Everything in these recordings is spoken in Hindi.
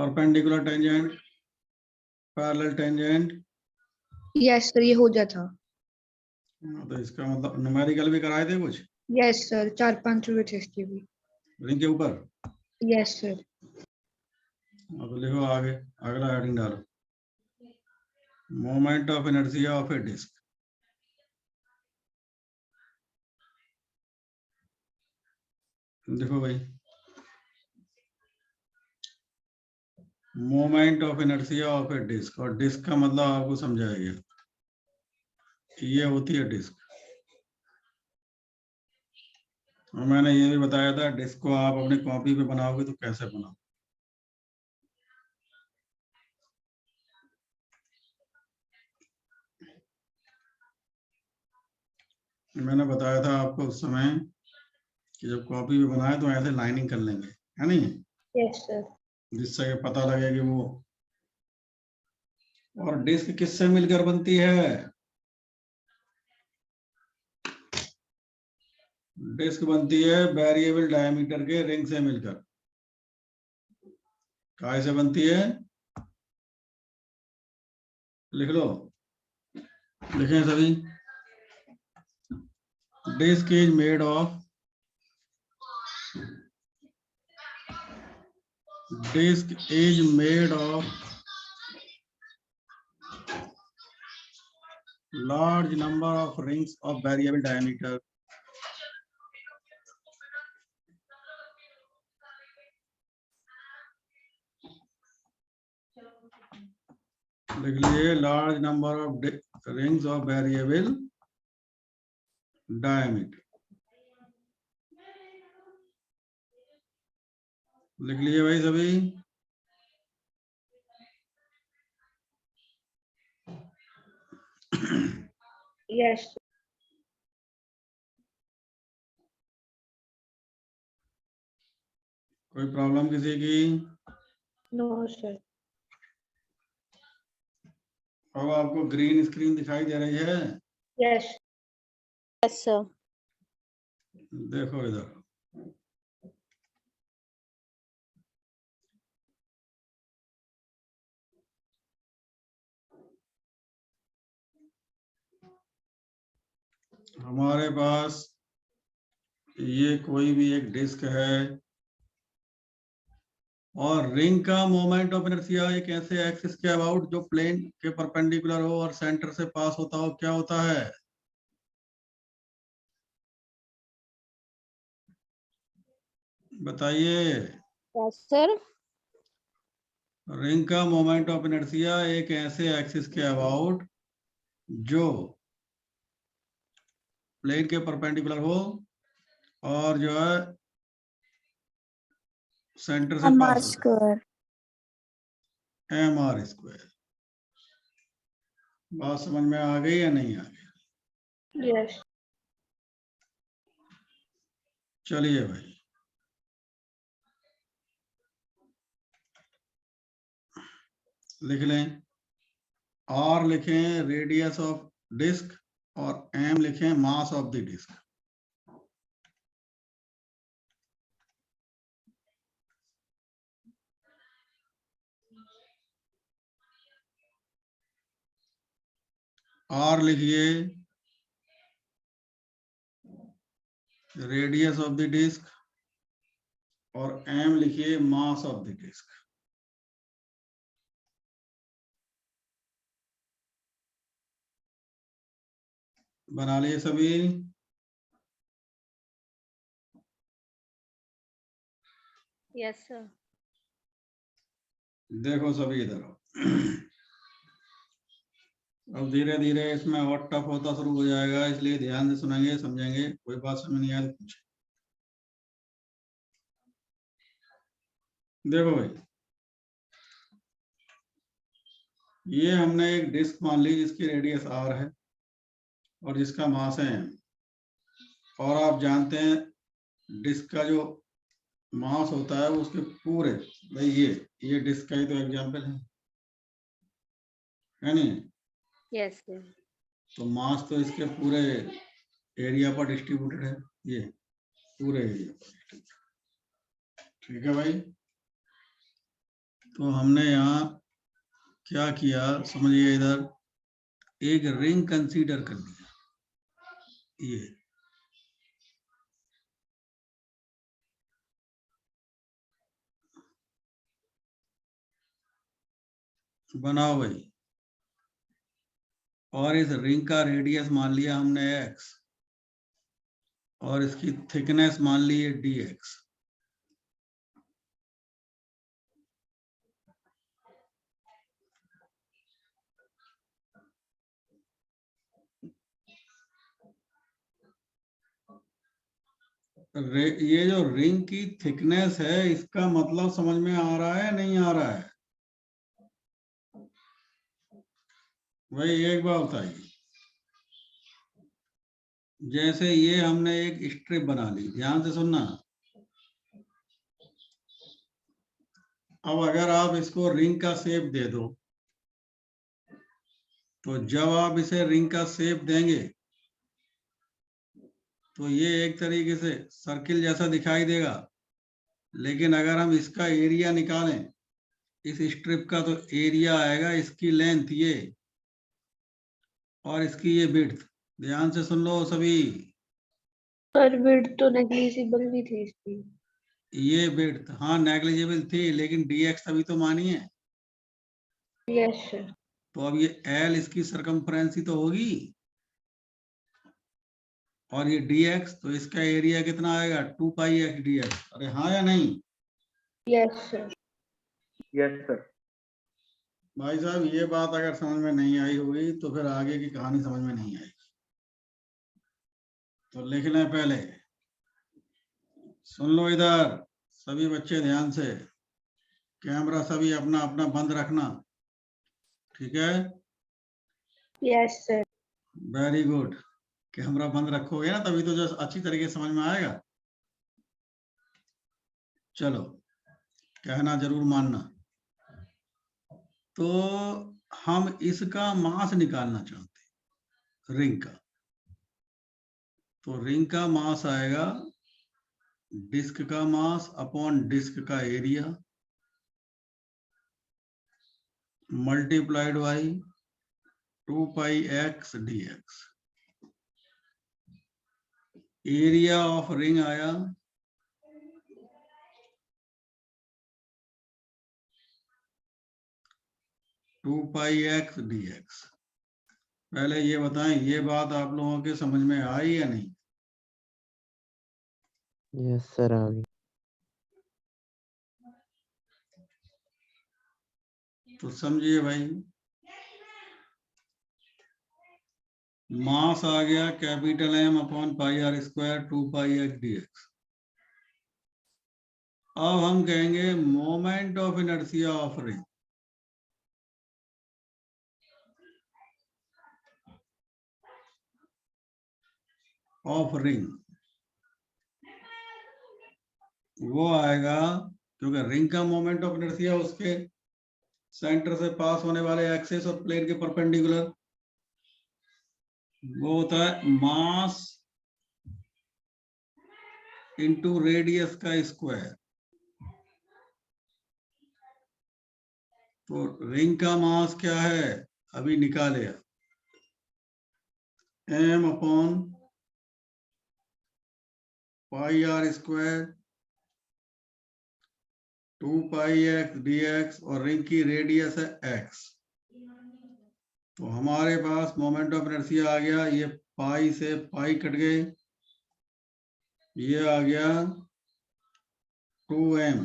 Perpendicular tangent, parallel tangent. Yes sir, ये हो गया था। तो इसका मतलब न्यूमेरिकल भी कराए थे कुछ? यस सर, 4-5 हुए थे इसके भी। रिंग के ऊपर? Yes sir. अब लिखो आगे, अगला हेडिंग डालो, moment of inertia of a disc. देखो भाई, moment of inertia of a disc, और डिस्क का मतलब आपको समझाया गया, ये होती है डिस्क। और मैंने ये भी बताया था डिस्क को आप अपनी कॉपी पे बनाओगे तो कैसे बनाओ। मैंने बताया था आपको उस समय कि जब कॉपी पे बनाए तो ऐसे लाइनिंग कर लेंगे, है नहीं? Yes sir. जिससे पता लगे कि वो। और डिस्क किससे मिलकर बनती है? डिस्क बनती है वेरिएबल डायमीटर के रिंग से मिलकर। काय से बनती है? लिख लो, लिखें सभी। Disc is made of, disc is made of large number of rings of variable diameter लिख लिए, large number of rings of variable diameter लिख लिए भाई सभी? यस। कोई प्रॉब्लम किसी की? No sir. अब आपको ग्रीन स्क्रीन दिखाई दे रही है? यस। Yes sir. देखो इधर, हमारे पास ये कोई भी एक डिस्क है और रिंग का मोमेंट ऑफ इनर्शिया एक ऐसे एक्सिस के अबाउट जो प्लेन के परपेंडिकुलर हो और सेंटर से पास होता हो, क्या होता है? बताइए। Yes sir. रिंग का मोमेंट ऑफ इनर्शिया एक ऐसे एक्सिस के अबाउट जो प्लेन के परपेंडिकुलर हो और जो है सेंटर से पास हो, स्क्वायर। mr²। बात समझ में आ गई या नहीं आ गई? यस। चलिए भाई, लिख लें। r लिखें रेडियस ऑफ डिस्क और m लिखें mass of the disc. r लिखिए रेडियस ऑफ द डिस्क और m लिखिए मास ऑफ द डिस्क। बना लिए सभी? Yes sir. देखो सभी इधर अब धीरे धीरे इसमें और टफ होता शुरू हो जाएगा, इसलिए ध्यान से सुनेंगे, समझेंगे। कोई बात समझ नहीं आए तो पूछे। देखो भाई, ये हमने एक डिस्क मान ली जिसकी रेडियस r है और जिसका मास है m। और आप जानते हैं डिस्क का जो मास होता है वो उसके पूरे, भाई ये डिस्क का ही तो एग्जांपल है नहीं? Yes sir. तो मास तो इसके पूरे एरिया पर डिस्ट्रीब्यूटेड है, ये पूरे एरिया पर डिस्ट्रीब्यूटेड। ठीक है भाई? तो हमने यहाँ क्या किया समझिए, इधर एक रिंग कंसीडर कर लिया, ये बनाओ भाई, और इस रिंग का रेडियस मान लिया हमने x और इसकी थिकनेस मान ली है dx। ये जो रिंग की थिकनेस है इसका मतलब समझ में आ रहा है नहीं आ रहा है भाई? एक बात बताइए, जैसे ये हमने एक स्ट्रिप बना ली, ध्यान से सुनना। अब अगर आप इसको रिंग का शेप दे दो, तो जब आप इसे रिंग का शेप देंगे तो ये एक तरीके से सर्किल जैसा दिखाई देगा, लेकिन अगर हम इसका एरिया निकालें इस स्ट्रिप का, तो एरिया आएगा इसकी लेंथ ये और इसकी ये विड्थ। ध्यान से सुन लो सभी, पर विड्थ तो नेग्लिजिबल भी थी इसकी। ये विड्थ हाँ नेग्लिजिबल थी, लेकिन dx तभी तो मानी है। Yes sir. तो अब ये L इसकी सरकमफ्रेंस ही तो होगी, और ये dx, तो इसका एरिया कितना आएगा 2 पाई x dx। अरे हाँ या नहीं? Yes sir. Yes sir. भाई साहब ये बात अगर समझ में नहीं आई होगी तो फिर आगे की कहानी समझ में नहीं आएगी। तो लिख लें पहले, सुन लो इधर सभी बच्चे ध्यान से, कैमरा सभी अपना अपना बंद रखना, ठीक है? Yes sir. Very good. Camera बंद रखोगे ना तभी तो जो अच्छी तरीके से समझ में आएगा। चलो, कहना जरूर मानना। तो हम इसका मास निकालना चाहते हैं, रिंग का। तो रिंग का मास आएगा डिस्क का मास अपॉन डिस्क का area multiplied by 2 pi x dx। Area of ring आया 2 पाई x dx। पहले ये बताएं, ये बात आप लोगों के समझ में आई या नहीं? यस सर आ गई। तो समझिए भाई, मास आ गया capital M upon pi r square 2 pi x dx। अब हम कहेंगे moment of inertia of ring. Of ring वो आएगा, क्योंकि रिंग का मोमेंट ऑफ इनर्शिया उसके सेंटर से पास होने वाले एक्सिस और प्लेन के परपेंडिकुलर, वो होता है मास इंटू रेडियस का स्क्वायर। तो रिंग का मास क्या है अभी निकाले, m upon pi r square 2 pi x dx, और रिंग की रेडियस है x। तो हमारे पास मोमेंट ऑफ इनर्शिया आ गया, ये पाई से पाई कट गए, ये आ गया 2m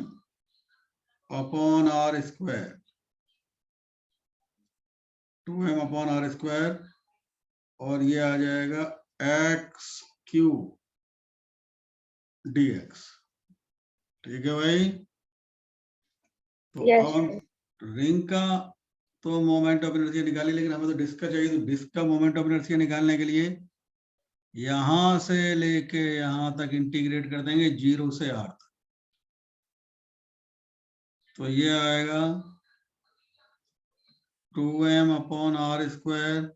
upon r square, 2m upon r square, और ये आ जाएगा x क्यूब dx। ठीक है भाई? तो Yes, अब हम रिंग का तो मोमेंट ऑफ इनर्शिया निकाली, लेकिन हमें तो डिस्क का चाहिए। तो डिस्क का मोमेंट ऑफ इनर्शिया निकालने के लिए यहां से लेके यहां तक इंटीग्रेट कर देंगे 0 से r तक। तो ये आएगा 2m upon r square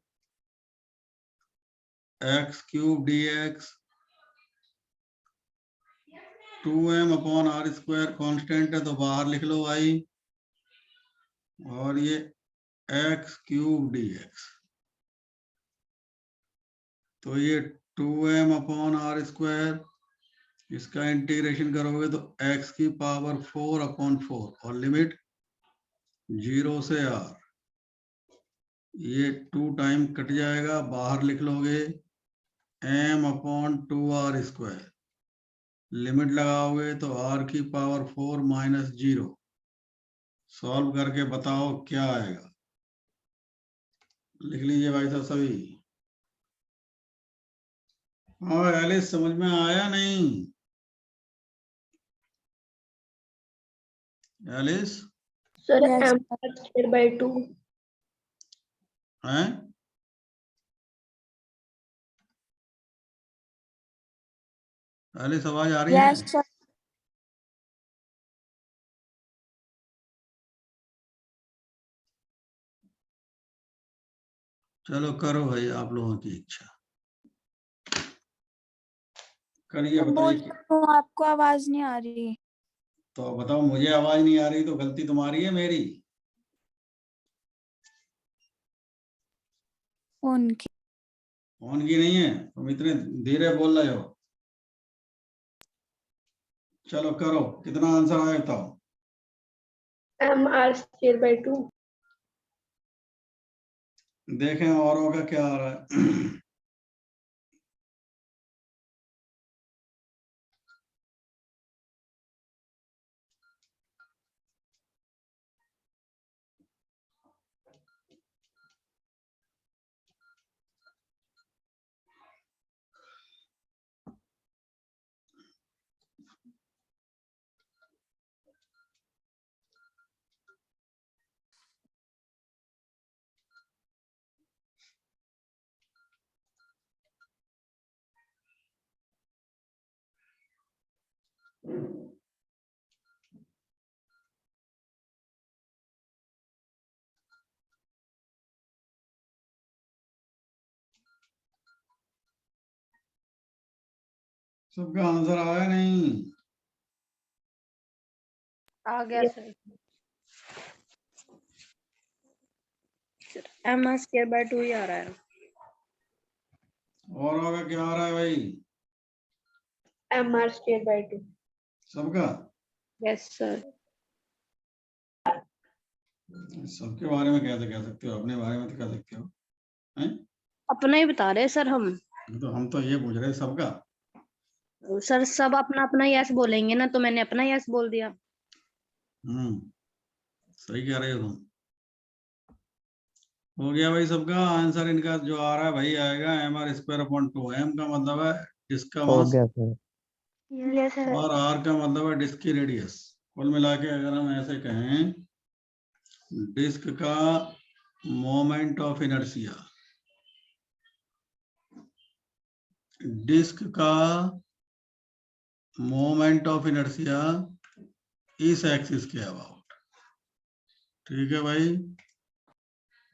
x cube dx। 2m upon r square constant है तो बाहर लिख लो भाई, और ये x क्यूब dx, तो ये 2m अपॉन आर स्क्वायर, इसका इंटीग्रेशन करोगे तो x की पावर 4 अपॉन 4 और लिमिट 0 से r, ये 2 टाइम कट जाएगा, बाहर लिख लोगे m upon 2r square, limit लगाओगे तो r की पावर 4 माइनस 0, सॉल्व करके बताओ क्या आएगा। लिख लीजिए भाई साहब सभी। हाँ एलिस समझ में आया नहीं? Alice sir Yes, m square by 2. हैं? एलिस आवाज आ रही है? yes, sir. चलो करो भाई, आप लोगों की इच्छा, करिए मैं बताइए। बोल रहा हूँ, आपको आवाज नहीं आ रही। तो बताओ, मुझे आवाज नहीं आ रही तो गलती तुम्हारी है मेरी? फोन की। फोन की नहीं है, तुम इतने धीरे बोल रहे हो। चलो करो, कितना आंसर आया बताओ। m r square by 2. देखें औरों का क्या आ रहा है। सबका आंसर आया नहीं? आ गया Yes. Sir. m square by 2 ही आ रहा है। औरों का क्या आ रहा है भाई? m r square by 2. सबका? Yes sir. सबके बारे में कैसे कह सकते हो, अपने बारे में तो कह सकते हो हैं? अपना ही बता रहे हैं सर हम। तो हम तो ये पूछ रहे हैं सबका। सर सब अपना अपना यस बोलेंगे ना, तो मैंने अपना यस बोल दिया। सही कह रहे हो तुम। हो गया भाई सबका आंसर, इनका जो आ रहा है भाई आएगा mr स्क्वायर अपॉन 2। m का मतलब है डिस्क का हो मास गया सर। Yes, sir. और r का मतलब है डिस्क की रेडियस। कुल मिला के अगर हम ऐसे कहें, डिस्क का मोमेंट ऑफ इनर्शिया, डिस्क का मोमेंट ऑफ इनर्शिया इस एक्सिस के अबाउट, ठीक है भाई,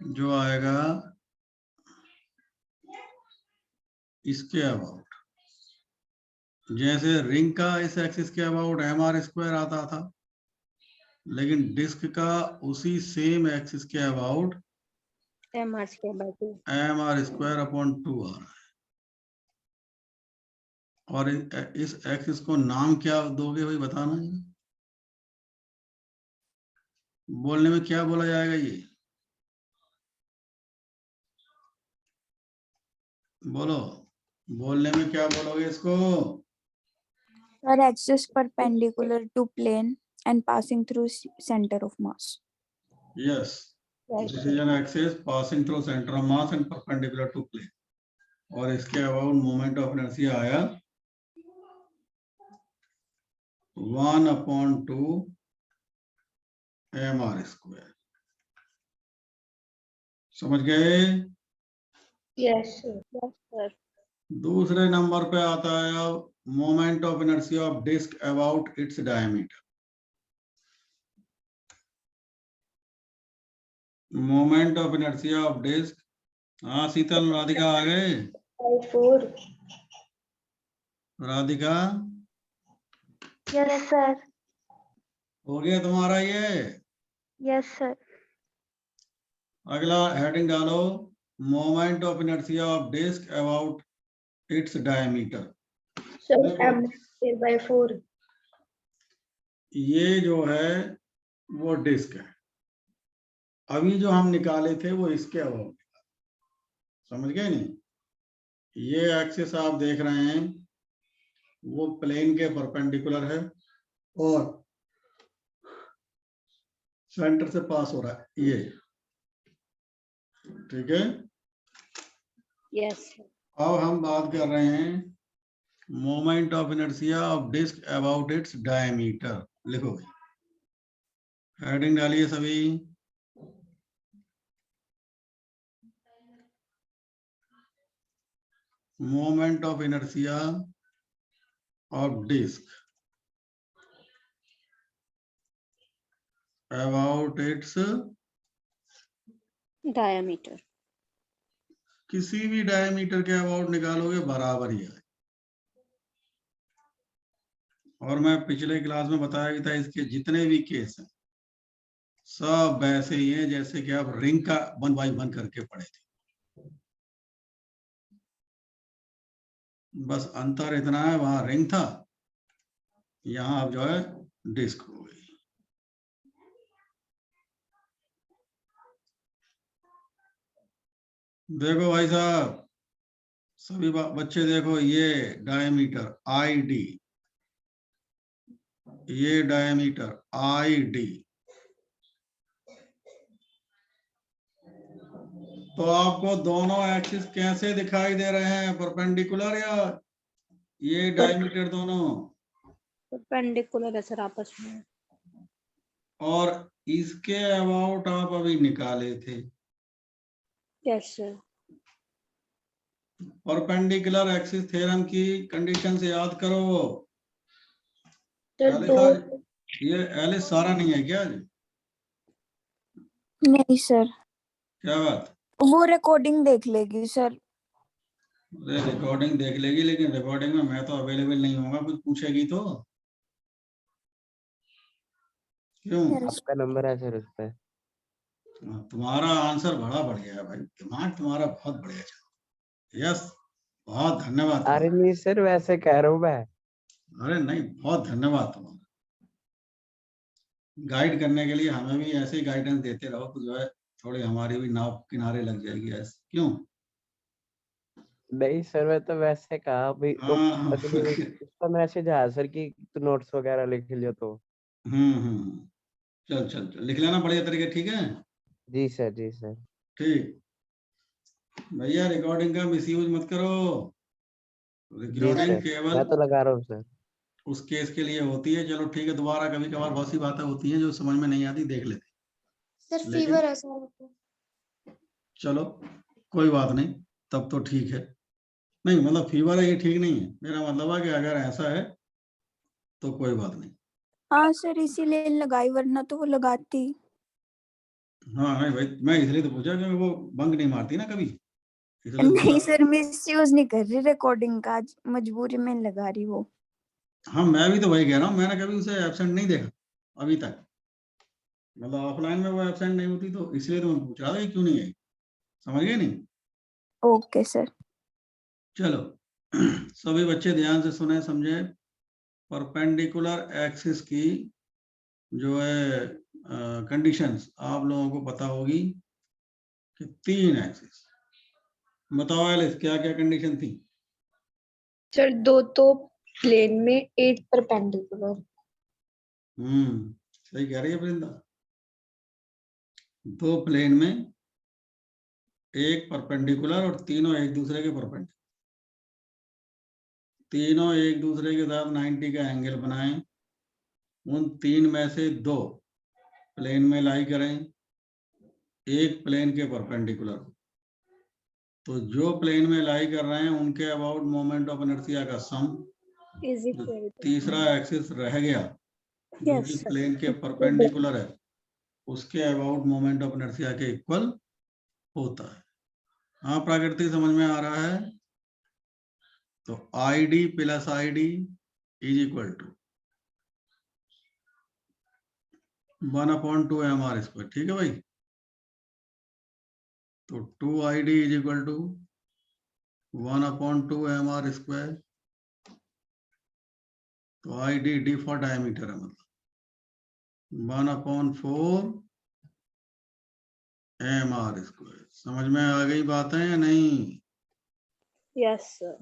जो आएगा इसके अबाउट। जैसे रिंग का इस एक्सिस के अबाउट mr स्क्वायर आता था, लेकिन डिस्क का उसी सेम एक्सिस के about m square by 2। mr square upon 2 आ रहा है। और इस एक्सिस को नाम क्या दोगे भाई, बताना है। बोलने में क्या बोला जाएगा ये, बोलो, बोलने में क्या बोलोगे इसको? Sir, axis perpendicular to plane and passing through center of mass. Yes, this is an axis passing through centre of mass and perpendicular to plane. और इसके अबाउट मोमेंट ऑफ इनर्शिया आया 1/2 mr स्क्वायर। समझ गए? Yes, sir. Yes sir. दूसरे नंबर पे आता है अब moment of inertia of disc about its diameter. Moment of inertia of disc, हाँ शीतल राधिका आ गए। By 4. Radhika Yes, sir. हो गया तुम्हारा ये? Yes, sir. अगला हेडिंग डालो, moment of inertia of disc about its diameter. Sir देखो m²/4। ये जो है वो डिस्क है, अभी जो हम निकाले थे वो इसके अबाउट, समझ गए नहीं? ये एक्सिस आप देख रहे हैं वो प्लेन के परपेंडिकुलर है और सेंटर से पास हो रहा है ये, ठीक है। यस। अब हम बात कर रहे हैं moment of inertia of disc about its diameter. लिखो भाई, हेडिंग डालिए सभी। Moment of inertia of disc about its, diameter. किसी भी डायमीटर के अबाउट निकालोगे बराबर ही है। और मैं पिछले क्लास में बताया भी था, इसके जितने भी केस हैं सब वैसे ही हैं जैसे कि आप रिंग का 1 बाय 1 करके पढ़े थे। बस अंतर इतना है, वहां रिंग था, यहाँ अब जो है डिस्क हो गई। देखो भाई साहब, सभी बच्चे देखो, ये डायमीटर ID, ये डायमीटर ID, तो आपको दोनों एक्सिस कैसे दिखाई दे रहे हैं, परपेंडिकुलर या ये डायमीटर दोनों? परपेंडिकुलर है सर आपस में। और इसके अबाउट आप अभी निकाले थे। Yes sir. Perpendicular axis theorem की कंडीशन से याद करो। सर एलिस दो आज, ये एलिस सारा नहीं है क्या आज? नहीं सर, क्या बात? वो रिकॉर्डिंग देख लेगी सर। अरे रिकॉर्डिंग देख लेगी, लेकिन रिकॉर्डिंग में मैं तो अवेलेबल नहीं होगा, कुछ पूछेगी तो। क्यों? आपका नंबर है सर उस पे। तुम्हारा आंसर बड़ा बढ़िया है भाई, दिमाग तुम्हारा बहुत बढ़िया चल। यस, बहुत धन्यवाद अरे तुम्हारा। नहीं सर, वैसे कह रहा हूँ मैं। अरे नहीं, बहुत धन्यवाद तुम्हारा, गाइड करने के लिए। हमें भी ऐसे ही गाइडेंस देते रहो तो जो है थोड़ी हमारी भी नाव किनारे लग जाएगी। ऐसे क्यों? नहीं सर, मैं तो वैसे कहा भाई हाँ अगले उसका मैसेज आया सर कि तू नोट्स वगैरह लिख लियो तो। चल चल चल लिख लेना बढ़िया तरीके, ठीक है। जी सर, जी सर। ठीक भैया, रिकॉर्डिंग का मिसयूज मत करो। जी रिकॉर्डिंग सर, केवल मैं तो लगा रहा हूँ सर। उस केस के लिए होती है। चलो ठीक है, दोबारा कभी कभार बहुत सी बातें होती हैं जो समझ में नहीं आती, देख लेते। सर लेकिन फीवर है सर। चलो कोई बात नहीं, तब तो ठीक है। नहीं मतलब फीवर है ये ठीक नहीं है, मेरा मतलब है कि अगर ऐसा है तो कोई बात नहीं। हाँ सर, इसीलिए लगाई, वरना तो वो लगाती। हाँ नहीं भाई, मैं इसलिए तो पूछा कि वो बंक नहीं मारती ना कभी, इसलिए नहीं पूछा। सर, मिस यूज नहीं कर रही रिकॉर्डिंग का, आज मजबूरी में लगा रही वो। हाँ मैं भी तो वही कह रहा हूँ, मैंने कभी उसे एब्सेंट नहीं देखा अभी तक। मतलब ऑफलाइन में वो एब्सेंट नहीं होती, तो इसलिए तो मैं पूछ रहा था कि क्यों नहीं आई। समझ गए नहीं? Okay sir. चलो सभी बच्चे ध्यान से सुने समझे। परपेंडिकुलर एक्सिस की जो है कंडीशंस आप लोगों को पता होगी कि 3 एक्सिस। बताओ एलिस, क्या क्या कंडीशन थी? सर 2 तो प्लेन में, 8 परपेंडिकुलर। सही कह रही है वृंदा। 2 प्लेन में, 1 परपेंडिकुलर, और तीनों एक दूसरे के परपेंडिकुलर। तीनों एक दूसरे के साथ 90 का एंगल बनाएं। उन 3 में से 2 प्लेन में लाई करें, एक प्लेन के परपेंडिकुलर। तो जो प्लेन में लाई कर रहे हैं उनके अबाउट मोमेंट ऑफ इनर्शिया का सम, इज इक्वल टू। तीसरा एक्सिस रह गया जो कि यस सर। प्लेन के परपेंडिकुलर है, उसके अबाउट मोमेंट ऑफ इनर्शिया के इक्वल होता है। हाँ प्राकृतिक समझ में आ रहा है? तो ID plus ID is equal to 1/2 mr²। ठीक है भाई। तो 2ID is equal to 1/2 mr²। तो ID फॉर डायमीटर है, मतलब 1/4 mr²। समझ में आ गई बातें या नहीं? Yes sir.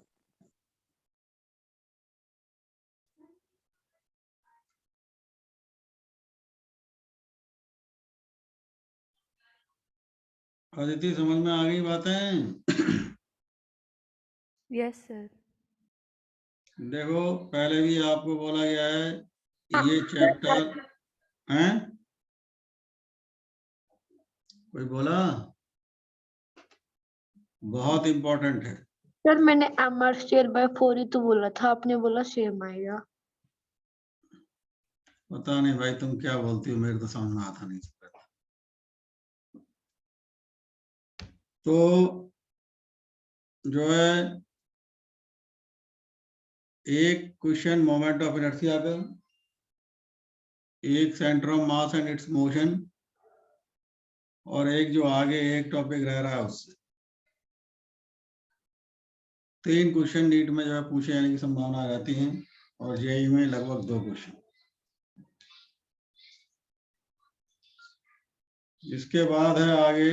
अदिति समझ में आ गई बातें? Yes sir. देखो पहले भी आपको बोला गया है ये चैप्टर है, कोई बोला? बहुत इंपॉर्टेंट है। सर मैंने mr²/4 ही तो बोला था, आपने बोला सेम आएगा। पता नहीं भाई तुम क्या बोलती हो, मेरे तो समझ में आता नहीं। तो जो है एक क्वेश्चन मोमेंट ऑफ इनर्शिया का, एक centre of mass and it's motion, और एक जो आगे एक टॉपिक रह रहा है उससे। 3 क्वेश्चन नीट में जो है पूछे जाने की संभावना रहती है, और जेईई में लगभग 2 क्वेश्चन। इसके बाद है आगे,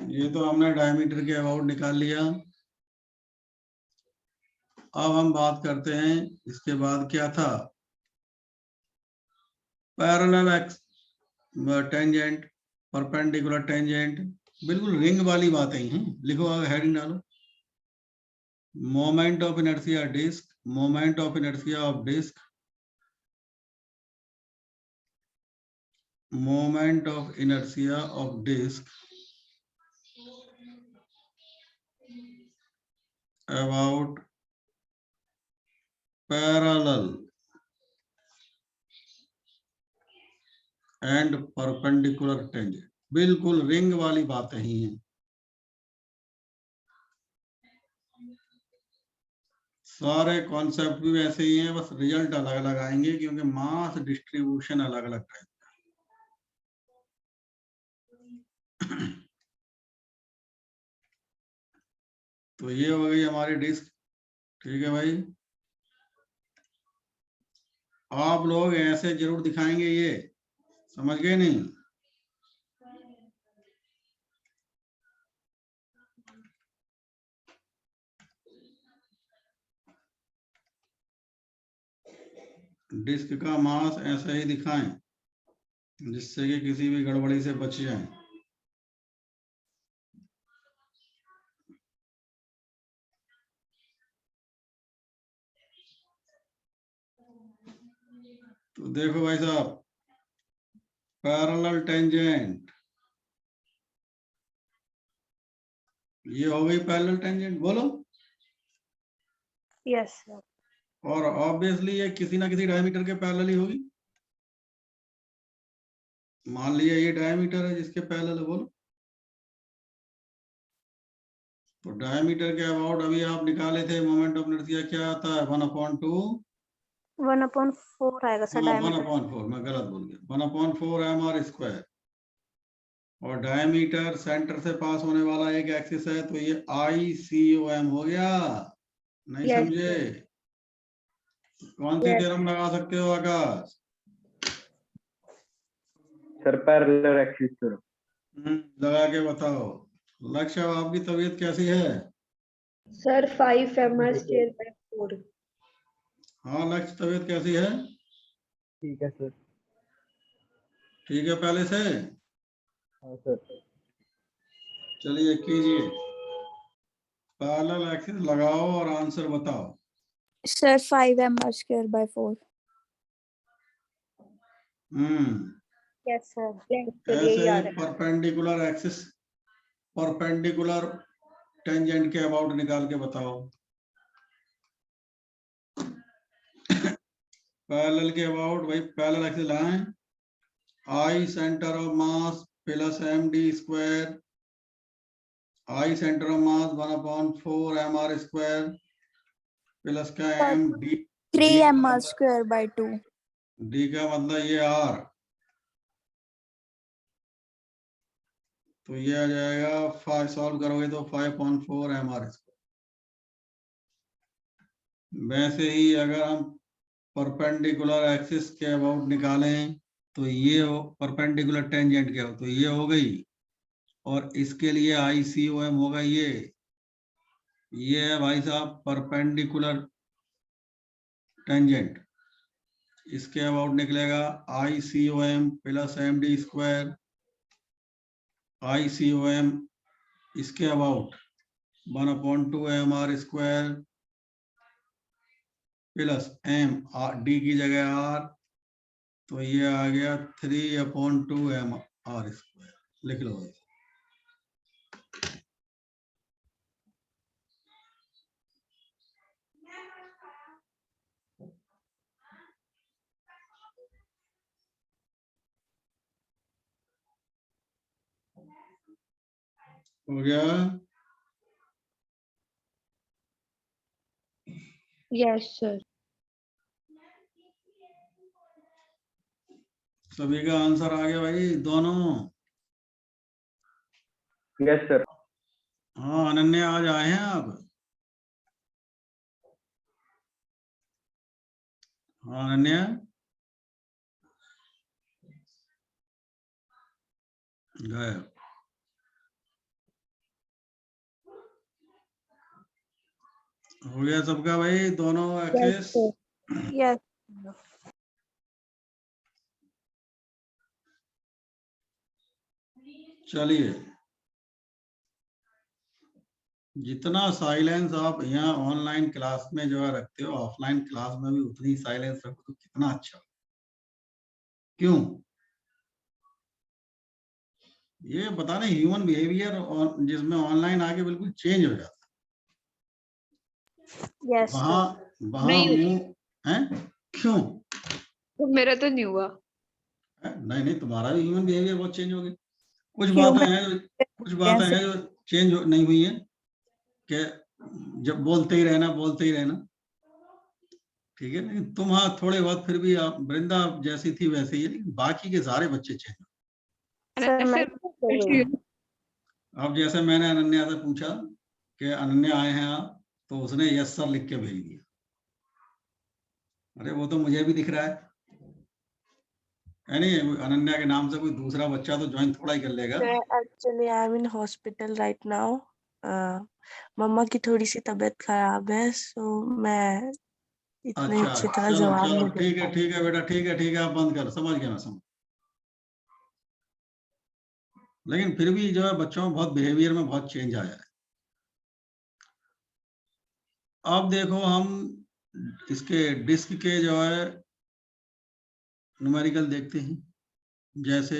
ये तो हमने डायमीटर के अबाउट निकाल लिया। अब हम बात करते हैं इसके बाद क्या था, पैरेलल टेंजेंट, परपेंडिकुलर टेंजेंट, बिल्कुल रिंग वाली बातें हैं। लिखो आगे हेडिंग डालो, moment of inertia disc, moment of inertia of disc, moment of inertia of disc about parallel and perpendicular tangent. बिल्कुल रिंग वाली बातें ही हैं। सारे कॉन्सेप्ट भी वैसे ही हैं, बस रिजल्ट अलग अलग आएंगे क्योंकि मास डिस्ट्रीब्यूशन अलग अलग टाइप का। तो ये हो गई हमारी डिस्क, ठीक है भाई। आप लोग ऐसे जरूर दिखाएंगे, ये समझ गए नहीं? डिस्क का मास ऐसे ही दिखाएं जिससे कि किसी भी गड़बड़ी से बच जाए। तो देखो भाई साहब, पैरेलल टेंजेंट, ये हो गई पैरेलल टेंजेंट, बोलो। Yes sir. और ऑब्वियसली ये किसी ना किसी डायमीटर के पैरेलल ही होगी। मान लिया ये डायमीटर है जिसके पैरेलल है, बोलो। तो डायमीटर के अबाउट अभी आप निकाले थे मोमेंट ऑफ इनर्शिया, क्या आता है? 1/2 1/4 आएगा सर डायमीटर। 1/4, मैं गलत बोल गया, 1/4 mr²। और डायमीटर सेंटर से पास होने वाला एक एक्सिस है, तो ये ICOM हो गया। नहीं Yes, समझे? कौन सी Yes. थ्योरम लगा सकते हो Akash? Sir parallel axis theorem. लगा के बताओ। लक्ष्य, अब आपकी तबीयत कैसी है? Sir 5 mr²/4। हाँ लक्ष्य, तबीयत कैसी है? ठीक है सर। ठीक है पहले से? हाँ सर। चलिए कीजिए, पैरेलल एक्सिस लगाओ और आंसर बताओ। Sir, 5 mr²/4. Yes sir. चलिए ऐसे याद ही है। परपेंडिकुलर एक्सिस, परपेंडिकुलर टेंजेंट के अबाउट निकाल के बताओ। पैरेलल के अबाउट भाई, पैरेलल एक्सिस लाएं, I centre of mass plus md², I centre of mass 1/4 mr² plus का md, 3 mr²/2. d का मतलब ये r। तो ये आ जाएगा 5 सॉल्व करोगे तो 5/4 mr²। वैसे ही अगर हम परपेंडिकुलर एक्सिस के अबाउट निकालें तो ये परपेंडिकुलर टेंजेंट क्या हो, तो ये हो गई, और इसके लिए ICOM होगा ये है भाई साहब परपेंडिकुलर टेंजेंट। इसके अबाउट निकलेगा ICOM प्लस MD²। ICOM इसके अबाउट 1/2 mr² प्लस D की जगह R, तो ये आ गया 3/2 mr²। लिख लो भाई। हो गया? Yes, sir. सभी का आंसर आ गया भाई दोनों? Yes sir. हाँ अनन्या आज आए हैं आप? हाँ अनन्या गए। हो गया सबका भाई दोनों Yes, एक्सिस? sir. Yes. चलिए, जितना साइलेंस आप यहाँ ऑनलाइन क्लास में जो है रखते हो, ऑफलाइन क्लास में भी उतनी साइलेंस रखो तो कितना अच्छा। क्यों? ये पता नहीं ह्यूमन बिहेवियर जिसमें ऑनलाइन आके बिल्कुल चेंज हो जाता है। Yes, वहां sir. वहां नहीं मुंह है। क्यों? तो मेरा तो नहीं हुआ। नहीं नहीं, तुम्हारा भी ह्यूमन बिहेवियर बहुत चेंज हो गया। कुछ Human बातें हैं जो चेंज नहीं हुई है, कि जब बोलते ही रहना। ठीक है, लेकिन तुम हाँ थोड़े बहुत फिर भी आप वृंदा जैसी थी वैसे ही है, लेकिन बाकी के सारे बच्चे चेंज। Sir, मैं अब जैसे मैंने अनन्या से पूछा कि अनन्या आए हैं आप, तो उसने यस सर लिख के भेज दिया। अरे वो तो मुझे भी दिख रहा है नहीं? अनन्या के नाम से कोई दूसरा बच्चा तो ज्वाइन थोड़ा ही कर लेगा। Sir, actually, I'm in hospital right now. मम्मा की थोड़ी सी तबीयत खराब है, so मैं इतने अच्छा अच्छी तरह चलो जवाब चलो, नहीं दे पा ठीक है बेटा, ठीक है आप बंद कर, समझ गया मैं, समझ। लेकिन फिर भी जो है बच्चों में बहुत बिहेवियर में बहुत चेंज आया है। अब देखो हम इसके डिस्क के जो है न्यूमेरिकल देखते हैं, जैसे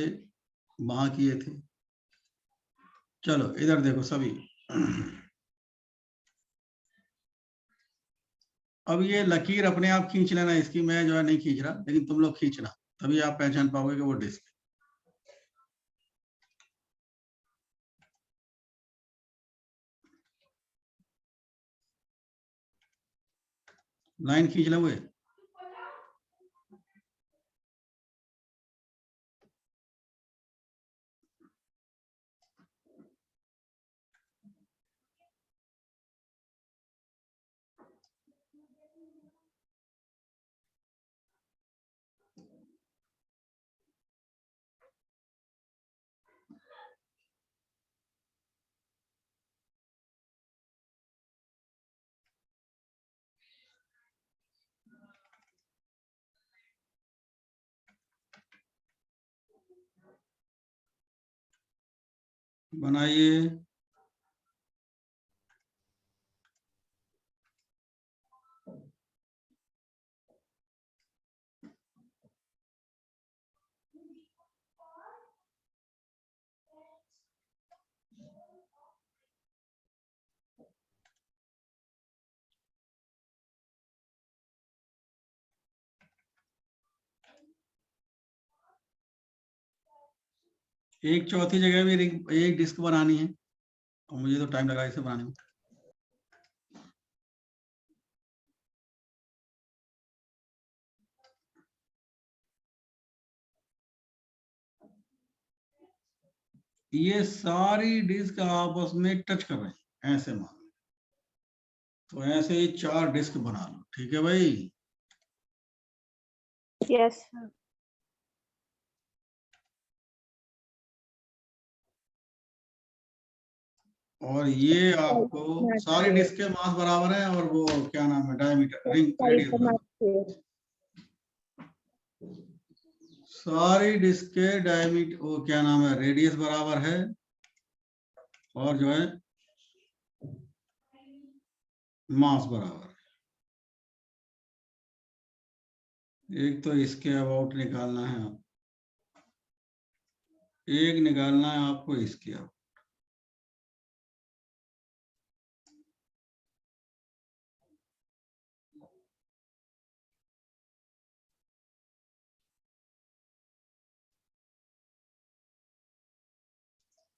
वहां किए थे। चलो इधर देखो सभी। अब ये लकीर अपने आप खींच लेना इसकी, मैं जो है नहीं खींच रहा, लेकिन तुम लोग खींचना, तभी आप पहचान पाओगे कि वो डिस्क। लाइन खींच लोगे? बनाइए। एक चौथी जगह भी एक डिस्क बनानी है, और मुझे तो टाइम लगा इसे बनाने में। ये सारी डिस्क आपस में टच कर रहे हैं, ऐसे मान लो। तो ऐसे ही 4 डिस्क बना लो, ठीक है भाई। यस और ये आपको सारी डिस्क के मास बराबर है, और वो क्या नाम है, डायमीटर रिंग रेडियस बराबर। सारी डिस्क के डायमीटर, वो क्या नाम है, रेडियस बराबर है, और जो है मास बराबर है। एक तो इसके अबाउट निकालना है, एक निकालना है आपको इसके अबाउट।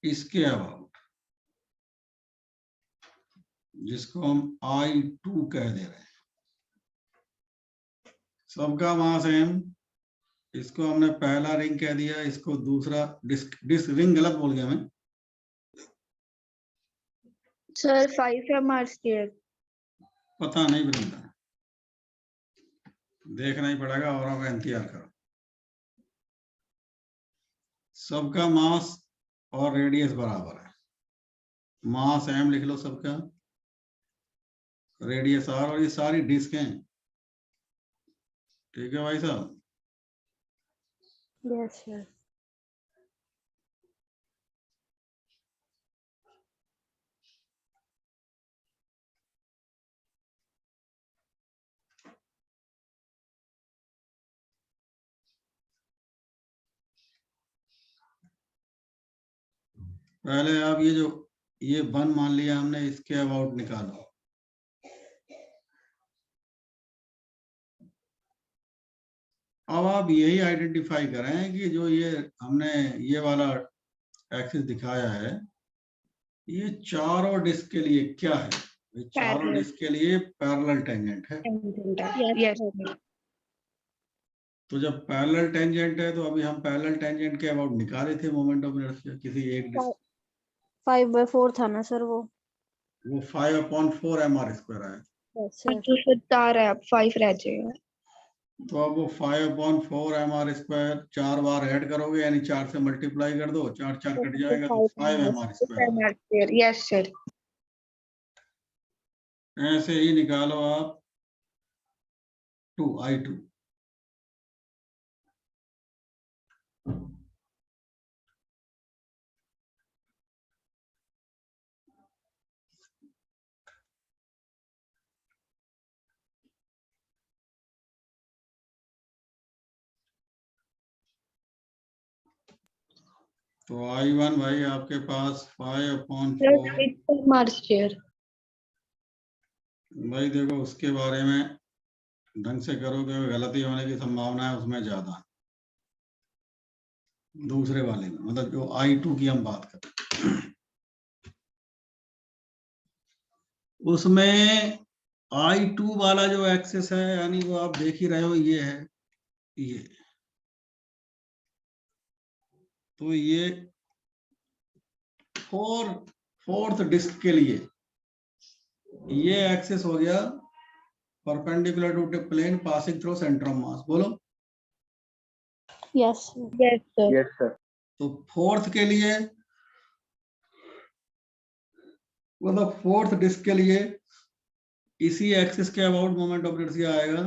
इसके अबाउट, जिसको हम I2 कह दे रहे हैं, सबका मास m। इसको हमने पहला रिंग कह दिया, इसको दूसरा डिस्क रिंग गलत बोल गया मैं। Sir 5 mr²। पता नहीं वृंदा, देखना ही पड़ेगा, और का इंतजार करो। सबका मास और रेडियस बराबर है, मास m लिख लो सबका, रेडियस r, और ये सारी डिस्क हैं, ठीक है भाई साहब। यस सर पहले आप ये 1 मान लिया हमने, इसके अबाउट निकालो। अब आप यही आइडेंटिफाई करें कि जो ये हमने ये वाला एक्सिस दिखाया है, ये चारों डिस्क के लिए क्या है, ये चारों Parallel. डिस्क के लिए पैरेलल टेंजेंट है। यस तो जब पैरेलल टेंजेंट है, तो अभी हम पैरेलल टेंजेंट के अबाउट निकाले थे मोमेंट ऑफ इनर्शिया किसी एक डिस्क। 5/4 था ना सर वो। 5/4 mr² आया। यस सर जो 4 है, अब 5 रह जाएगा। तो अब वो 5/4 mr², 4 बार ऐड करोगे, यानी 4 से मल्टीप्लाई कर दो, 4 4 कट जाएगा, तो 5 mr²। Yes sir. ऐसे ही निकालो आप I2। तो I1 भाई आपके पास 5/4। mr²। भाई देखो, उसके बारे में ढंग से करोगे, गलती होने की संभावना है उसमें ज्यादा, दूसरे वाले में, मतलब जो I2 की हम बात करें, उसमें I2 वाला जो एक्सेस है, यानी वो आप देख ही रहे हो, ये है ये। तो ये फोर्थ डिस्क के लिए ये एक्सेस हो गया perpendicular to plane passing through centre of mass. बोलो yes yes sir. Yes sir. तो फोर्थ के लिए, मतलब फोर्थ डिस्क के लिए इसी एक्सिस के अबाउट मोमेंट ऑफ इनर्शिया आएगा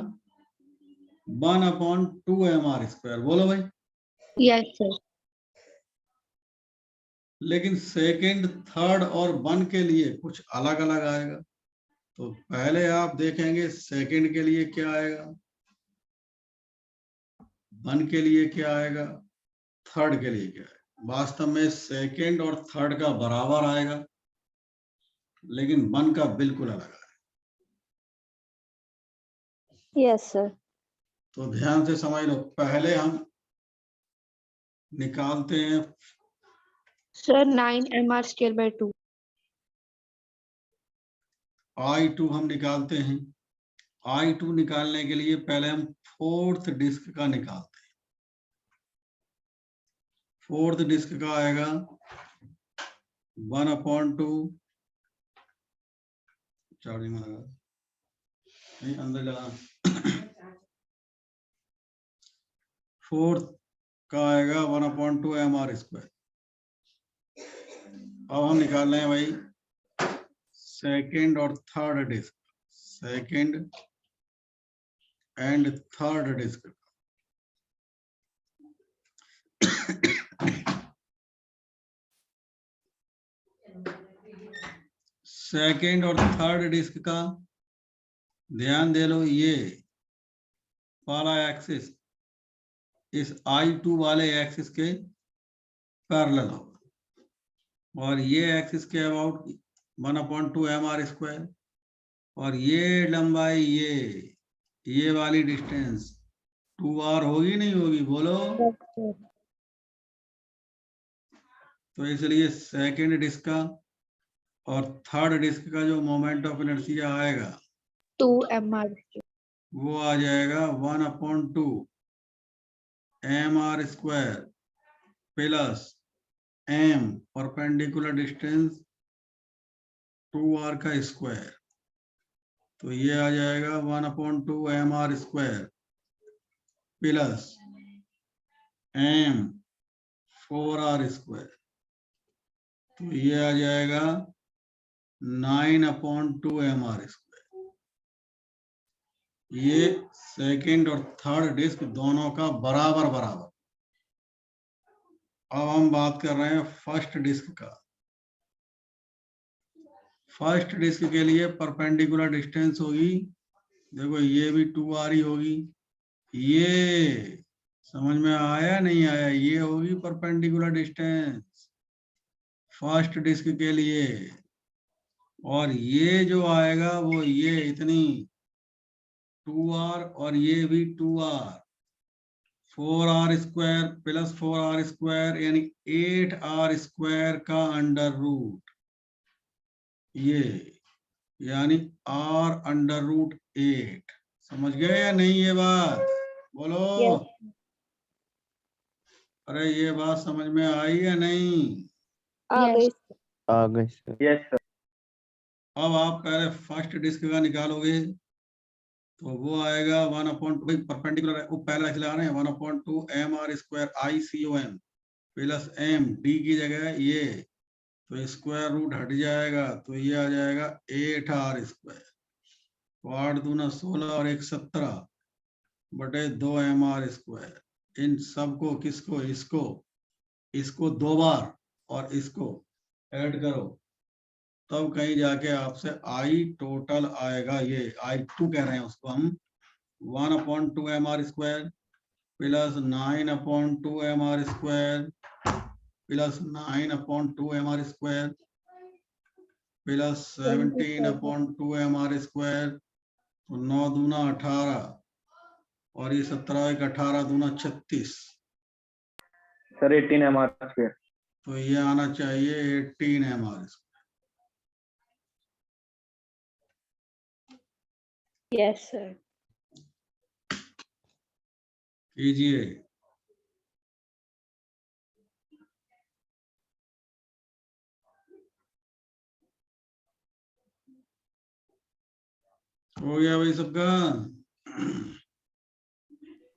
1/2 mr²। बोलो भाई। Yes sir. लेकिन सेकंड, थर्ड और 1 के लिए कुछ अलग अलग आएगा। तो पहले आप देखेंगे सेकंड के लिए क्या आएगा, 1 के लिए क्या आएगा, थर्ड के लिए क्या आएगा। वास्तव में सेकंड और थर्ड का बराबर आएगा, लेकिन 1 का बिल्कुल अलग आएगा। यस सर तो ध्यान से समझ लो, पहले हम निकालते हैं सर 9 mr²/2। I2 हम निकालते हैं। I2 निकालने के लिए पहले हम फोर्थ डिस्क का निकालते हैं। फोर्थ डिस्क का आएगा 1/2 चार्जिंग में लगा नहीं अंदर लगा 4th का आएगा 1/2 mr²। अब हम निकाल रहे हैं भाई सेकेंड और third disc, second and third disc. Second और थर्ड डिस्क का ध्यान दे लो, ये वाला एक्सिस इस I2 वाले एक्सिस के पैरेलल होगा और ये एक्सिस के अबाउट 1/2 mr²। और ये लंबाई ये वाली डिस्टेंस 2r होगी नहीं होगी, बोलो। तो इसलिए सेकेंड डिस्क का और थर्ड डिस्क का जो मोमेंट ऑफ इनर्शिया आएगा 2 mr वो आ जाएगा 1/2 mr² plus m perpendicular distance 2r का स्क्वायर। तो ये आ जाएगा 1/2 mr² प्लस m 4r²। तो ये आ जाएगा 9/2 mr²। ये सेकेंड और थर्ड डिस्क दोनों का बराबर बराबर। अब हम बात कर रहे हैं फर्स्ट डिस्क का। फर्स्ट डिस्क के लिए परपेंडिकुलर डिस्टेंस होगी, देखो ये भी 2r ही होगी। ये समझ में आया नहीं आया, ये होगी परपेंडिकुलर डिस्टेंस फर्स्ट डिस्क के लिए। और ये जो आएगा वो ये इतनी 2r और ये भी 2r, 4r² प्लस 4r² यानी 8r² का अंडर रूट, ये यानी r√8। समझ गए या नहीं ये बात, बोलो। अरे ये बात समझ में आई या नहीं? आ गई। आ गए सर। Yes sir. अब आप पहले फर्स्ट डिस्क का निकालोगे तो वो आएगा 1/2 परपेंडिकुलर है, वो पहला चला रहे हैं 1/2 mr² ICOM plus m d की जगह ये, तो स्क्वायर रूट हट जाएगा तो ये आ जाएगा 8r²। तो 8 दूना 16 और 1 17 बटे 2 mr²। इन सबको किसको, इसको 2 बार और इसको ऐड करो, तब कहीं जाके आपसे I टोटल आएगा। ये I2 कह रहे हैं उसको हम, 1/2 mr² plus 9/2 mr² plus 9/2 mr² plus 17/2 mr²। तो 9 दूना 18 और ये 17 1 18 दूना 36, सर 18 mr²। तो ये आना चाहिए 18 mr²। Yes sir. कीजिए। हो गया भाई सबका?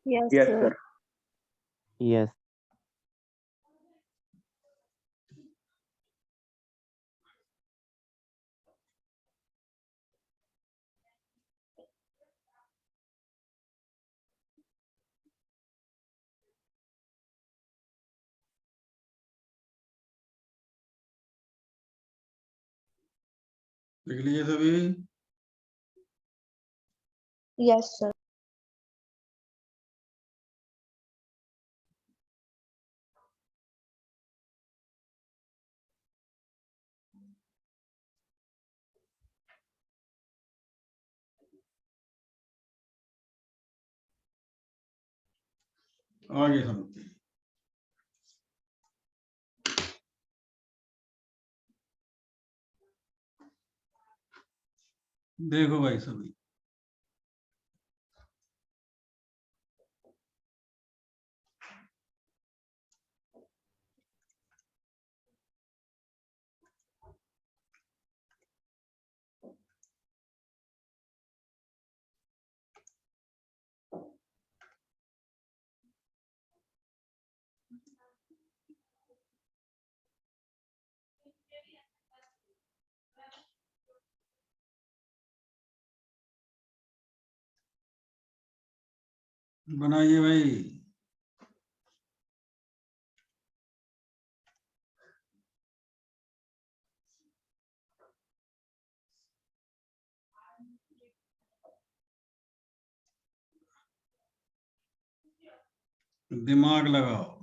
Yes yes sir. Sir. Yes. देख लीजिए सभी। Yes sir. आगे समझते हैं। देखो भाई सभी, बनाइए भाई। दिमाग लगाओ।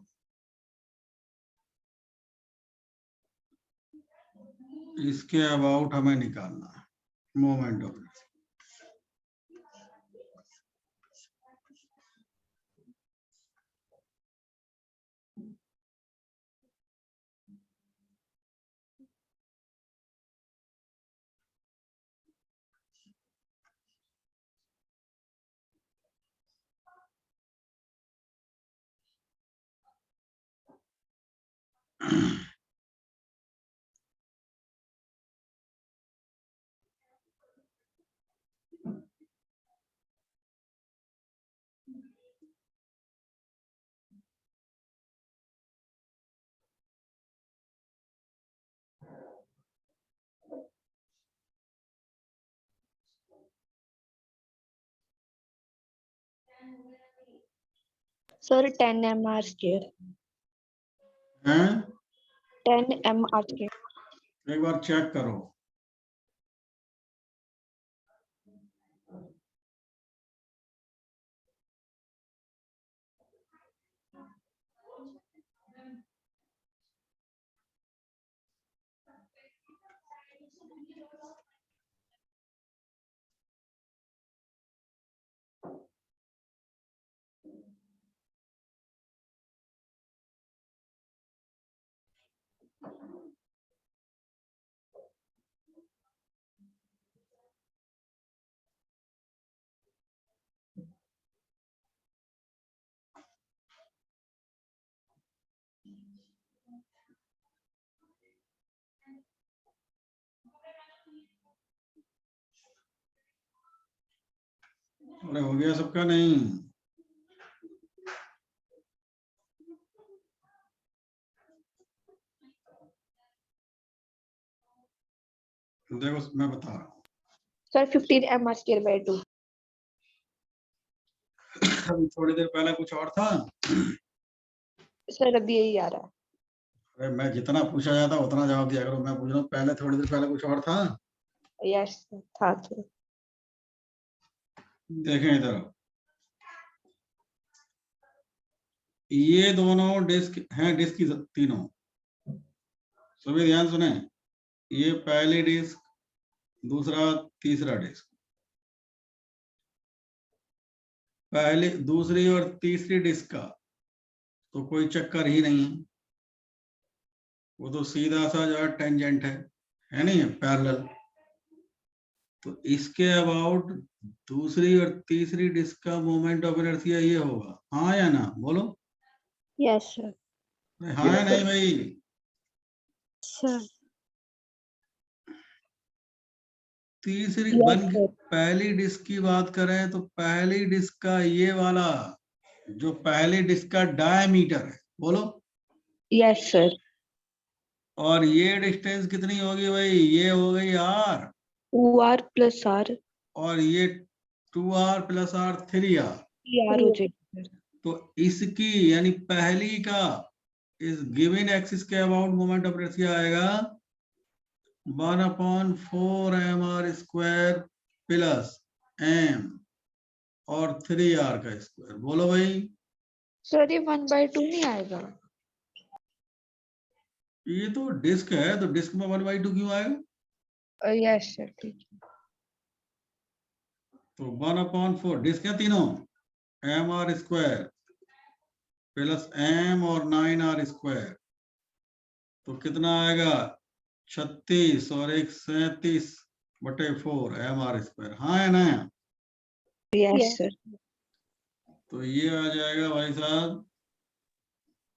इसके अबाउट हमें निकालना है moment of inertia. Sir 10 mr square। हैं? 10 mr square। एक बार चेक करो। अरे हो गया सबका? नहीं देखो मैं बता रहा हूँ। Sir 15 mr square by 2। अभी थोड़ी देर पहले कुछ और था। सर अभी यही आ रहा अरे मैं जितना पूछा जाता उतना जवाब दिया करो। मैं पूछ रहा हूँ पहले थोड़ी देर पहले कुछ और था। है। यस था सर। देखें इधर, ये दोनों डिस्क हैं, डिस्क की तीनों। सभी ध्यान सुने, ये पहली डिस्क, दूसरा तीसरा डिस्क। पहली दूसरी और तीसरी डिस्क का तो कोई चक्कर ही नहीं है, वो तो सीधा सा जो है टेंजेंट है नहीं है, पैरेलल। तो इसके अबाउट दूसरी और तीसरी डिस्क का मोमेंट ऑफ इनर्शिया ये होगा, हाँ या ना? बोलो। Yes sir. हाँ या नहीं भाई? सर तीसरी यस बन सर। पहली डिस्क की बात करें तो पहली डिस्क का ये वाला जो पहली डिस्क का डायमीटर है, बोलो। Yes sir. और ये डिस्टेंस कितनी होगी भाई? ये हो गई r, 2r plus r। और ये 2r plus r 3r। r हो जाएगा सर। तो इसकी यानी पहली का इस गिवन एक्सिस के अबाउट मोमेंट ऑफ इनर्शिया आएगा 1/4 mr स्क्वायर प्लस m और 3r का स्क्वायर। बोलो भाई। सर ये 1/2 नहीं आएगा? ये तो डिस्क है, तो डिस्क में 1/2 क्यों आएगा? यस सर ठीक है। तो 1/4 डिस्क है तीनों, mr स्क्वायर प्लस m और 9r स्क्वायर। तो कितना आएगा? 36 और 1 37/4 mr स्क्वायर। हाँ है ना? Yes sir. तो ये आ जाएगा भाई साहब,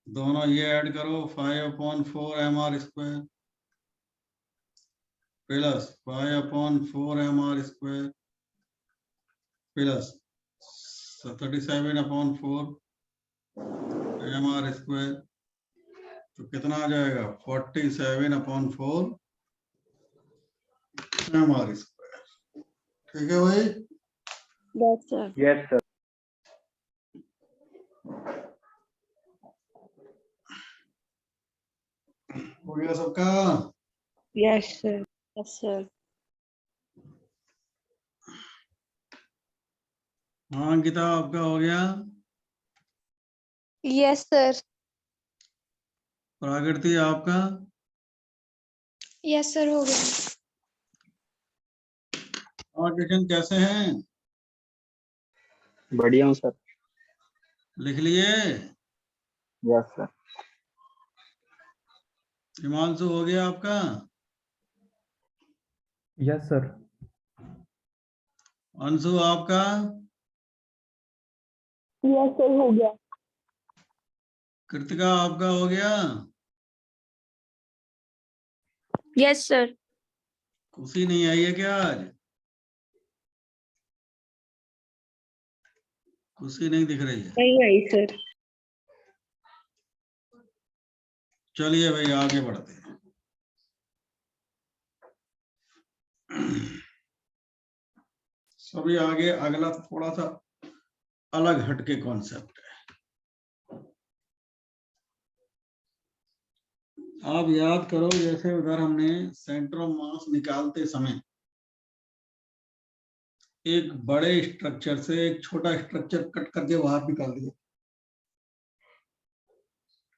दोनों ये ऐड करो, 5/4 mr square plus 5/4 mr square plus 37/4 mr square. तो कितना आ जाएगा? 47/4 mr स्क्वायर। ठीक है भाई? Yes sir. Yes sir. हो गया सबका? Yes sir. Yes sir. हाँ अंकिता, आपका हो गया? Yes sir. प्राकृति आपका? यस सर हो गया। और किशन कैसे हैं? बढ़िया हूँ सर। लिख लिए? Yes sir. हिमांशु हो गया आपका? Yes sir. अंशु आपका? यस सर हो गया। कृतिका आपका हो गया? Yes sir. खुशी नहीं आई है क्या आज? खुशी नहीं दिख रही है। नहीं आई सर। चलिए भाई आगे बढ़ते हैं। सभी आगे, अगला थोड़ा सा अलग हटके कॉन्सेप्ट है। आप याद करो, जैसे उधर हमने सेंटर ऑफ मास निकालते समय एक बड़े स्ट्रक्चर से एक छोटा स्ट्रक्चर कट करके बाहर निकाल दिया।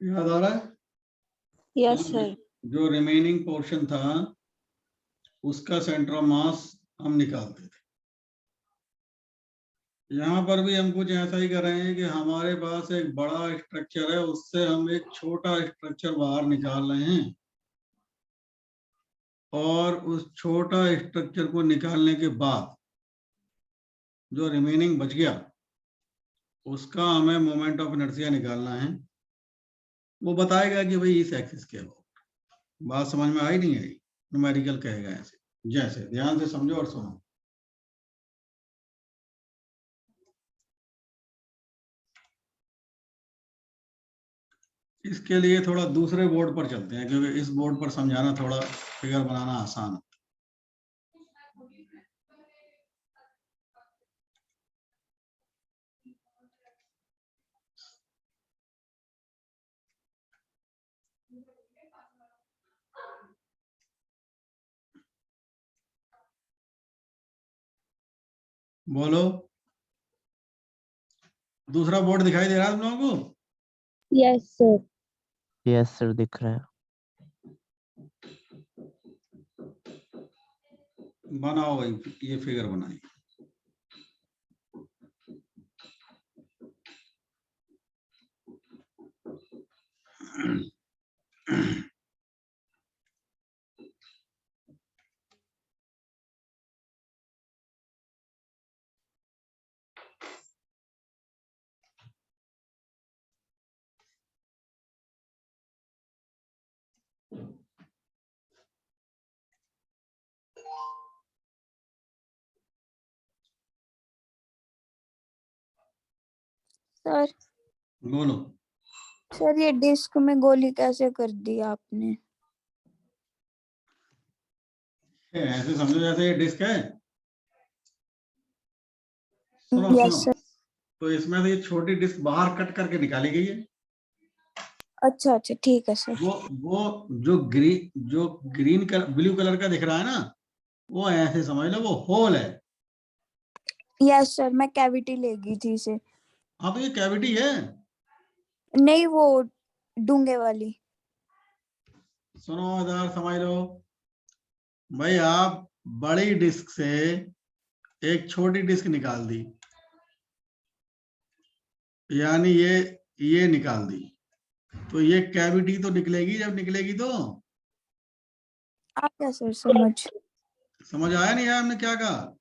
याद आ रहा है? Yes sir. जो रिमेनिंग पोर्शन था उसका सेंटर ऑफ मास हम निकालते थे। यहाँ पर भी हम कुछ ऐसा ही कर रहे हैं कि हमारे पास एक बड़ा स्ट्रक्चर है, उससे हम एक छोटा स्ट्रक्चर बाहर निकाल रहे हैं, और उस छोटा स्ट्रक्चर को निकालने के बाद जो रिमेनिंग बच गया उसका हमें मोमेंट ऑफ इनर्शिया निकालना है। वो बताएगा कि भाई इस एक्सिस के अबाउट। बात समझ में आई नहीं आई? न्यूमेरिकल कहेगा ऐसे। जैसे ध्यान से समझो और सुनो। इसके लिए थोड़ा दूसरे बोर्ड पर चलते हैं, क्योंकि इस बोर्ड पर समझाना थोड़ा, फिगर बनाना आसान है। बोलो, दूसरा बोर्ड दिखाई दे रहा है तुम लोगों को? Yes sir. यस सर दिख रहा है। बनाओ भाई, ये फिगर बनाइए। सर बोलो। सर ये डिस्क में गोली कैसे कर दी आपने? ऐसे समझो जैसे ये डिस्क है। सुनो यस सुनो, सर। तो इसमें से ये छोटी डिस्क बाहर कट करके निकाली गई है। अच्छा अच्छा ठीक है सर। वो जो ग्रीन कलर ब्लू कलर का दिख रहा है ना, वो ऐसे समझ लो वो होल है। यस सर, मैं कैविटी ले गई थी इसे। हाँ तो ये कैविटी है। नहीं, वो डूंगे वाली। सुनो इधर समझ लो भाई, आप बड़ी डिस्क से एक छोटी डिस्क निकाल दी, यानी ये निकाल दी, तो ये कैविटी तो निकलेगी। जब निकलेगी तो आ गया सर समझ आया नहीं आया हमने क्या कहा?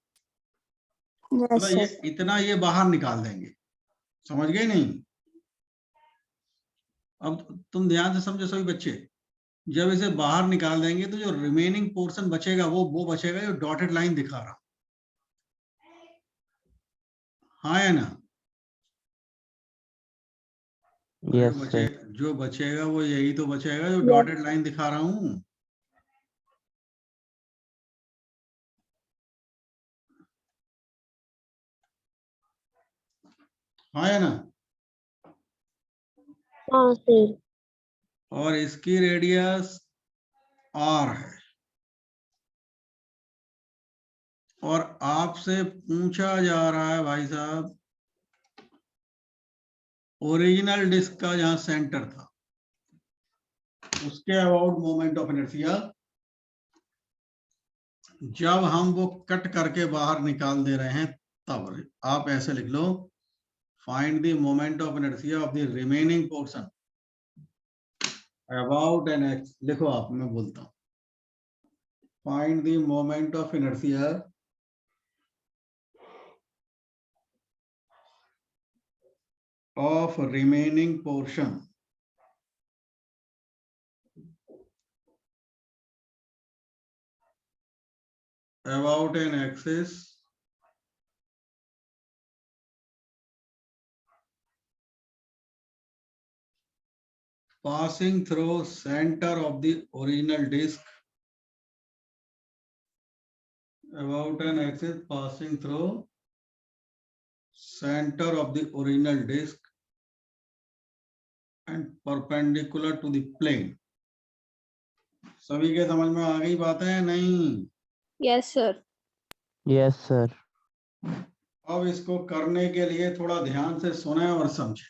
यस मतलब ये सर। इतना ये बाहर निकाल देंगे। समझ गए नहीं? अब तुम ध्यान से समझो सभी बच्चे। जब इसे बाहर निकाल देंगे तो जो रिमेनिंग पोर्शन बचेगा वो बचेगा जो डॉटेड लाइन दिखा रहा। हाँ या ना? Yes sir. जो बचेगा वो यही तो बचेगा जो Yes. डॉटेड लाइन दिखा रहा हूं। हाँ या ना? हाँ सर। और इसकी रेडियस आर है और आपसे पूछा जा रहा है भाई साहब ओरिजिनल डिस्क का जहां सेंटर था उसके अबाउट मोमेंट ऑफ इनर्शिया, जब हम वो कट करके बाहर निकाल दे रहे हैं तब आप ऐसे लिख लो, find the moment of inertia of the remaining portion about an X. लिखो आप, मैं बोलता हूं, find the moment of inertia of remaining portion about an axis passing through center of the original disk, about an axis passing through center of the original disk and perpendicular to the plane। सभी के समझ में आ गई बात है नहीं? Yes sir. Yes sir. अब इसको करने के लिए थोड़ा ध्यान से सुने और समझे।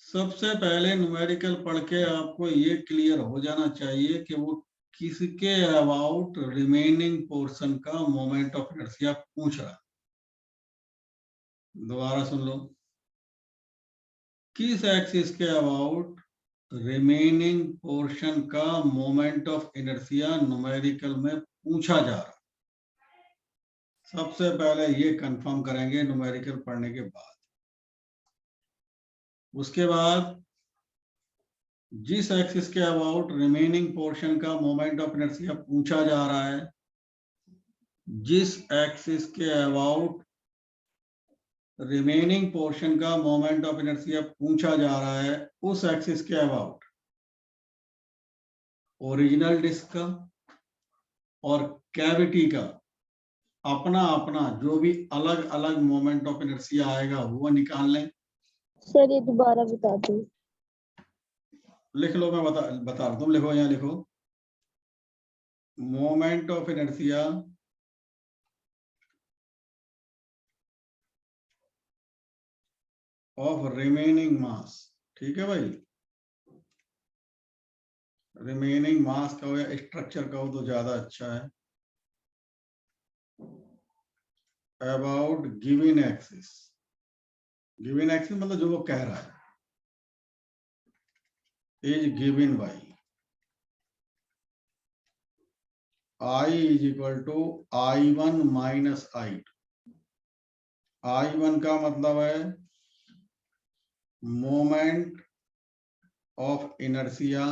सबसे पहले न्यूमेरिकल पढ़ के आपको ये क्लियर हो जाना चाहिए कि वो किसके अबाउट रिमेनिंग पोर्शन का मोमेंट ऑफ इनर्शिया पूछ रहा है। दोबारा सुन लो, किस एक्सिस के अबाउट रिमेनिंग पोर्शन का मोमेंट ऑफ इनर्शिया न्यूमेरिकल में पूछा जा रहा है। सबसे पहले ये कंफर्म करेंगे न्यूमेरिकल पढ़ने के बाद। उसके बाद जिस एक्सिस के अबाउट रिमेनिंग पोर्शन का मोमेंट ऑफ इनर्शिया पूछा जा रहा है, जिस एक्सिस के अबाउट रिमेनिंग पोर्शन का मोमेंट ऑफ इनर्शिया पूछा जा रहा है, उस एक्सिस के अबाउट ओरिजिनल डिस्क का और कैविटी का अपना अपना जो भी अलग अलग मोमेंट ऑफ इनर्शिया आएगा वो निकाल लें। सर ये दोबारा बता दो। लिख लो, मैं बता रहा हूं, तुम लिखो, यहाँ लिखो, moment of inertia of remaining mass. ठीक है भाई, रिमेनिंग मास का हो या स्ट्रक्चर का हो तो ज्यादा अच्छा है। About given axis, given axis मतलब जो वो कह रहा है, is given by I is equal to I1 minus I2। I1 का मतलब है moment of inertia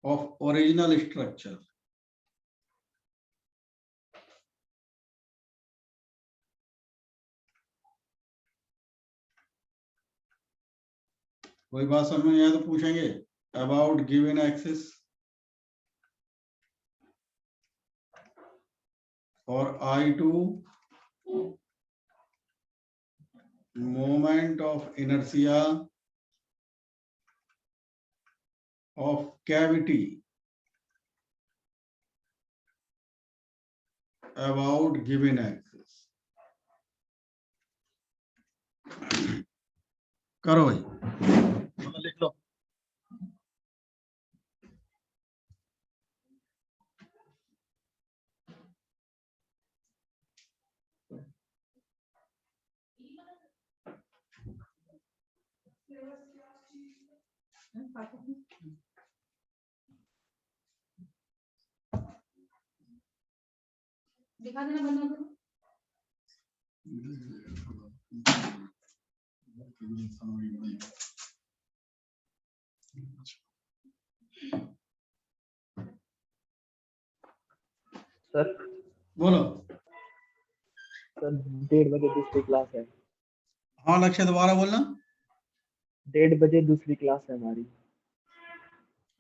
of original structure, कोई बात समझ में आया तो पूछेंगे। अबाउट गिवन एक्सिस और I2 moment of inertia of cavity about given axis. करो भाई, लिख लो। दिखा देना, बंद करो। सर बोलो। सर 1:30 बजे दूसरी क्लास है। हाँ लक्ष्य, दोबारा बोलना। 1:30 बजे दूसरी क्लास है हमारी।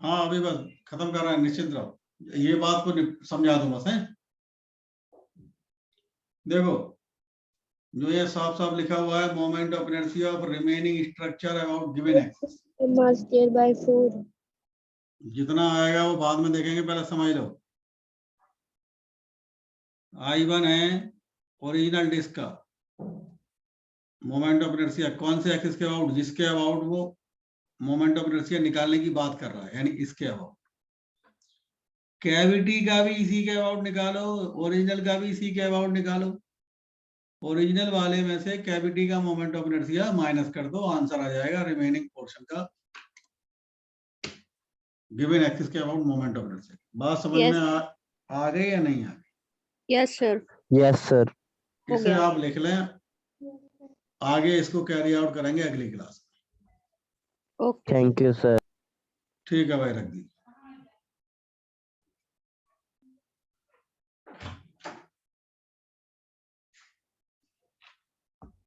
हाँ अभी बस खत्म कर रहे हैं, निश्चिंत रहो, ये बात को समझा दूं बस है। देखो जो ये साफ साफ लिखा हुआ है, moment of inertia of remaining structure about given axis, mass there by 4. जितना आएगा वो बाद में देखेंगे, पहले समझ लो। I1 है ओरिजिनल डिस्क का मोमेंट ऑफ इनर्शिया, कौन से एक्सिस के अबाउट, जिसके अबाउट वो मोमेंट ऑफ इनर्शिया निकालने की बात कर रहा है, यानी इसके अबाउट। कैविटी का भी इसी के अबाउट निकालो, ओरिजिनल का भी इसी के अबाउट निकालो। ओरिजिनल वाले में से कैविटी का मोमेंट ऑफ इनर्शिया माइनस कर दो, आंसर आ जाएगा रिमेनिंग पोर्शन का गिवन एक्सिस के अबाउट मोमेंट ऑफ इनर्शिया। बात समझ Yes. में आ गई या नहीं आ गई? Yes sir. Yes sir. हो इसे गया। आप लिख लें, आगे इसको कैरी आउट करेंगे अगली क्लास में। ओके। Thank you sir. ठीक है भाई, रख दीजिए।